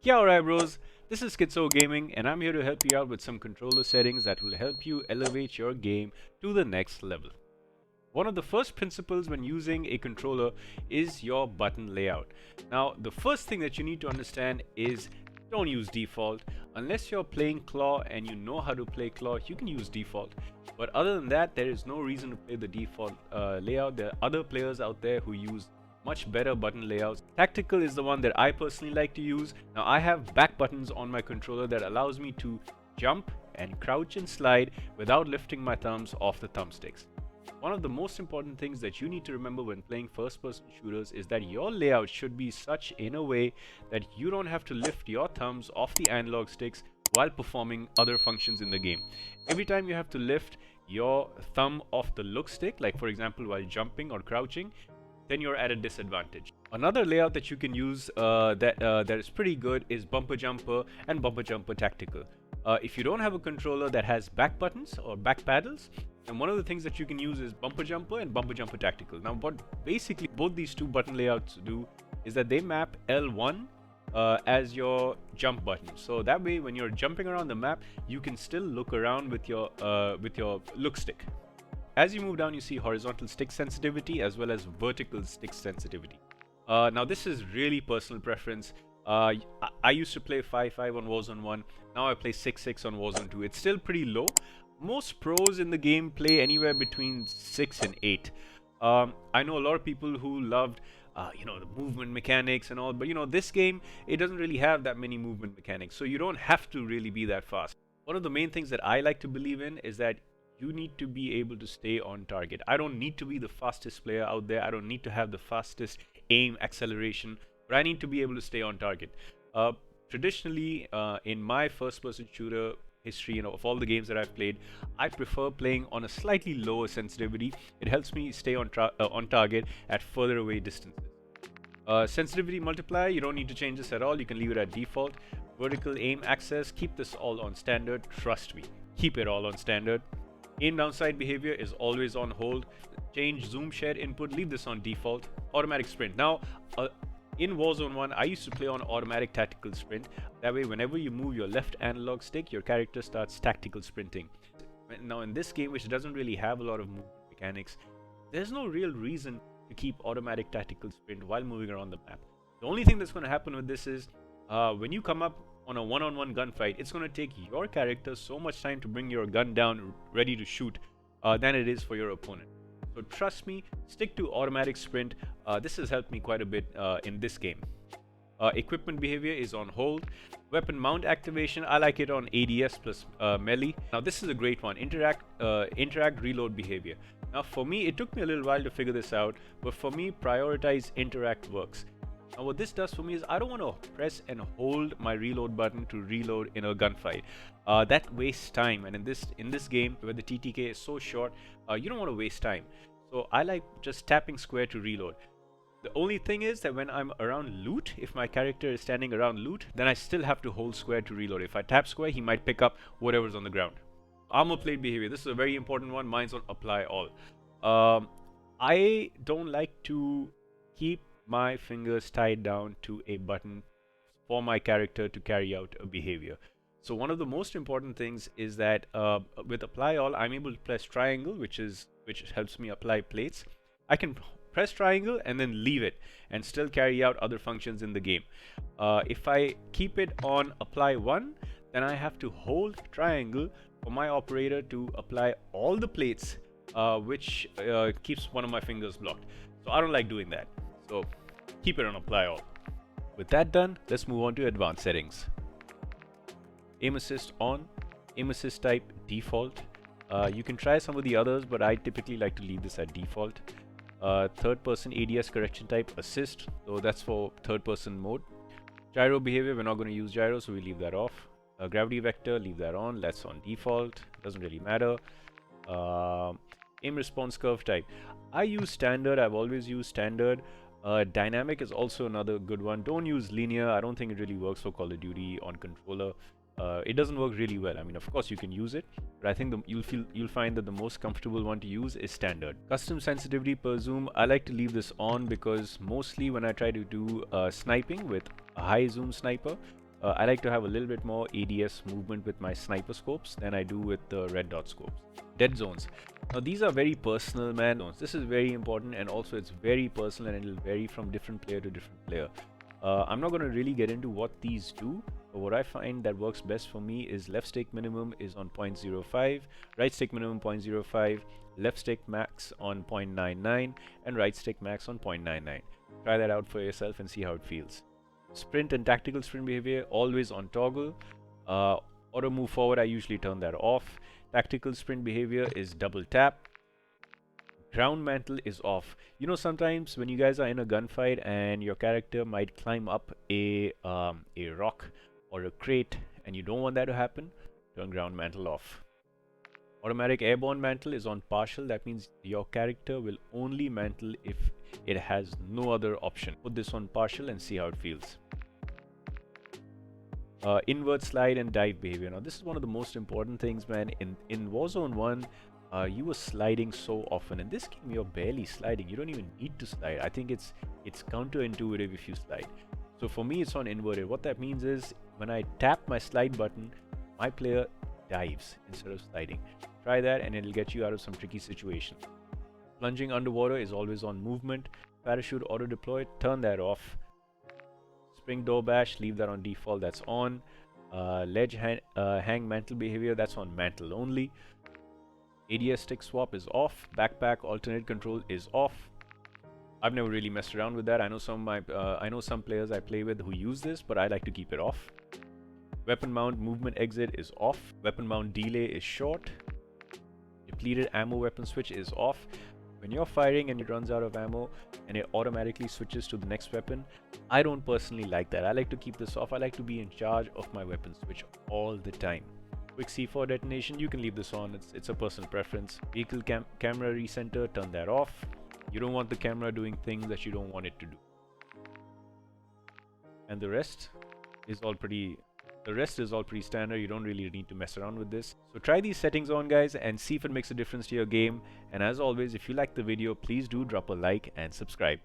Yeah, alright bros, this is Schizo Gaming and I'm here to help you out with some controller settings that will help you elevate your game to the next level. One of the first principles when using a controller is your button layout. Now, the first thing that you need to understand is don't use default. Unless you're playing claw and you know how to play claw, you can use default. But other than that, there is no reason to play the default layout. There are other players out there who use much better button layouts. Tactical is the one that I personally like to use. Now, I have back buttons on my controller that allows me to jump and crouch and slide without lifting my thumbs off the thumbsticks. One of the most important things that you need to remember when playing first-person shooters is that your layout should be such in a way that you don't have to lift your thumbs off the analog sticks while performing other functions in the game. Every time you have to lift your thumb off the look stick, like for example while jumping or crouching, then you're at a disadvantage. Another layout that you can use that is pretty good is bumper jumper and bumper jumper tactical. If you don't have a controller that has back buttons or back paddles, and one of the things that you can use is bumper jumper and bumper jumper tactical. Now what basically both these two button layouts do is that they map L1 as your jump button. So that way when you're jumping around the map, you can still look around with your look stick. As you move down, you see horizontal stick sensitivity as well as vertical stick sensitivity. Now this is really personal preference. I used to play 5.5 on Warzone 1. Now I play 6.6 on Warzone 2. It's still pretty low. Most pros in the game play anywhere between 6 and 8. I know a lot of people who loved the movement mechanics and all, but this game, it doesn't really have that many movement mechanics, so you don't have to really be that fast. One of the main things that I like to believe in is that you need to be able to stay on target. I don't need to be the fastest player out there. I don't need to have the fastest aim acceleration, but I need to be able to stay on target. Traditionally, in my first-person shooter history, of all the games that I've played, I prefer playing on a slightly lower sensitivity. It helps me stay on target at further away distances. Sensitivity multiplier, you don't need to change this at all. You can leave it at default. Vertical aim access, keep this all on standard. Trust me, keep it all on standard. Aim downside behavior is always on hold. Change zoom shed input, leave this on default. Automatic sprint. Now, in Warzone 1, I used to play on automatic tactical sprint. That way, whenever you move your left analog stick, your character starts tactical sprinting. Now, in this game, which doesn't really have a lot of movement mechanics, there's no real reason to keep automatic tactical sprint while moving around the map. The only thing that's going to happen with this is, when you come up on a one-on-one gunfight, it's going to take your character so much time to bring your gun down ready to shoot than it is for your opponent. So trust me, stick to automatic sprint. This has helped me quite a bit in this game. Equipment behavior is on hold. Weapon mount activation, I like it on ADS plus melee. Now this is a great one. Interact reload behavior. Now for me, it took me a little while to figure this out, but for me, prioritize interact works. Now what this does for me is I don't want to press and hold my reload button to reload in a gunfight. That wastes time, and in this game where the TTK is so short, you don't want to waste time. So I like just tapping square to reload. The only thing is that when I'm around loot, if my character is standing around loot, then I still have to hold square to reload. If I tap square, he might pick up whatever's on the ground. Armor plate behavior, this is a very important one. Mine's on apply all. I don't like to keep my fingers tied down to a button for my character to carry out a behavior. So one of the most important things is that with apply all, I'm able to press triangle, which helps me apply plates. I can press triangle and then leave it and still carry out other functions in the game. If I keep it on apply one, then I have to hold triangle for my operator to apply all the plates, which keeps one of my fingers blocked. So I don't like doing that. So keep it on apply all. With that done, let's move on to advanced settings. Aim assist on, aim assist type default. You can try some of the others, but I typically like to leave this at default. Third person ADS correction type assist, so that's for third person mode. Gyro behavior, we're not going to use gyro, so we leave that off. Gravity vector, leave that on, that's on default, doesn't really matter. Aim response curve type, I use standard, I've always used standard. Dynamic is also another good one. Don't use linear, I don't think it really works for Call of Duty on controller. It doesn't work really well. I mean, of course you can use it, but I think you'll find that the most comfortable one to use is standard. Custom sensitivity per zoom, I like to leave this on because mostly when I try to do sniping with a high zoom sniper, I like to have a little bit more ADS movement with my sniper scopes than I do with the red dot scopes. Dead zones. Now these are very personal, man. This is very important, and also it's very personal and it'll vary from different player to different player. I'm not going to really get into what these do, but what I find that works best for me is left stick minimum is on 0.05, right stick minimum 0.05, left stick max on 0.99, and right stick max on 0.99. Try that out for yourself and see how it feels. Sprint and tactical sprint behavior always on toggle. Auto move forward, I usually turn that off. Tactical sprint behavior is double tap. Ground mantle is off. You know, sometimes when you guys are in a gunfight and your character might climb up a rock or a crate and you don't want that to happen, turn ground mantle off. Automatic airborne mantle is on partial. That means your character will only mantle if it has no other option. Put this on partial and see how it feels. Invert slide and dive behavior. Now this is one of the most important things, man. In Warzone 1, you were sliding so often. In this game, you're barely sliding. You don't even need to slide. I think it's counterintuitive if you slide. So for me, it's on inverted. What that means is when I tap my slide button, my player dives instead of sliding. Try that and it'll get you out of some tricky situations. Plunging underwater is always on movement. Parachute auto deploy, turn that off. Spring door bash, leave that on default, that's on. Ledge hang mantle behavior, that's on mantle only. ADS stick swap is off. Backpack alternate control is off. I've never really messed around with that. I know some players I play with who use this, but I like to keep it off. Weapon mount movement exit is off. Weapon mount delay is short. Depleted ammo weapon switch is off. When you're firing and it runs out of ammo and it automatically switches to the next weapon, I don't personally like that. I like to keep this off. I like to be in charge of my weapon switch all the time. Quick C4 detonation, you can leave this on. It's a personal preference. Vehicle camera recenter, turn that off. You don't want the camera doing things that you don't want it to do. And the rest is all pretty standard. You don't really need to mess around with this. So try these settings on, guys, and see if it makes a difference to your game. And as always, if you like the video, please do drop a like and subscribe.